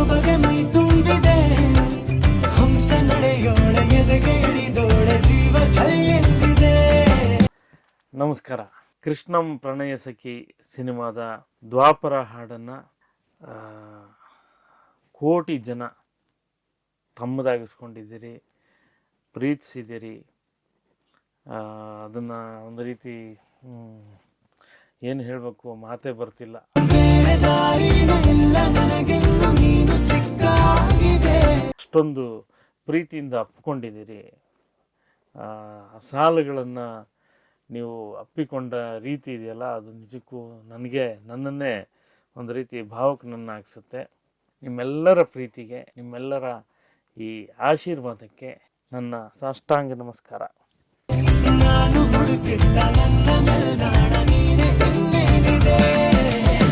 ಸೊಬಗೆ ಮೈ ತುಂಬಿದೆ ಹಂಸ ನಡೆಯೋಳ ಎದೆಗೆ ಇಳಿದೋಳ ಜೀವ ಛಾಯೆಂದಿದೆ. ನಮಸ್ಕಾರ. ಕೃಷ್ಣಂ ಪ್ರಣಯ ಸಖಿ ಸಿನಿಮಾದ ದ್ವಾಪರ ಹಾಡನ್ನು ಕೋಟಿ ಜನ ತಮ್ಮದಾಗಿಸ್ಕೊಂಡಿದ್ದೀರಿ, ಪ್ರೀತಿಸಿದ್ದೀರಿ. ಅದನ್ನು ಒಂದು ರೀತಿ ಏನು ಹೇಳಬೇಕು, ಮಾತೇ ಬರ್ತಿಲ್ಲ. ಅಷ್ಟೊಂದು ಪ್ರೀತಿಯಿಂದ ಅಪ್ಕೊಂಡಿದ್ದೀರಿ. ಸಾಲುಗಳನ್ನು ನೀವು ಅಪ್ಪಿಕೊಂಡ ರೀತಿ ಇದೆಯಲ್ಲ, ಅದು ನಿಜಕ್ಕೂ ನನ್ನನ್ನೇ ಒಂದು ರೀತಿ ಭಾವುಕನನ್ನಾಗಿಸುತ್ತೆ. ನಿಮ್ಮೆಲ್ಲರ ಪ್ರೀತಿಗೆ, ನಿಮ್ಮೆಲ್ಲರ ಈ ಆಶೀರ್ವಾದಕ್ಕೆ ನನ್ನ ಸಾಷ್ಟಾಂಗ ನಮಸ್ಕಾರ. ನಾನು ಹುಡುಕಿದ್ದ ನನ್ನ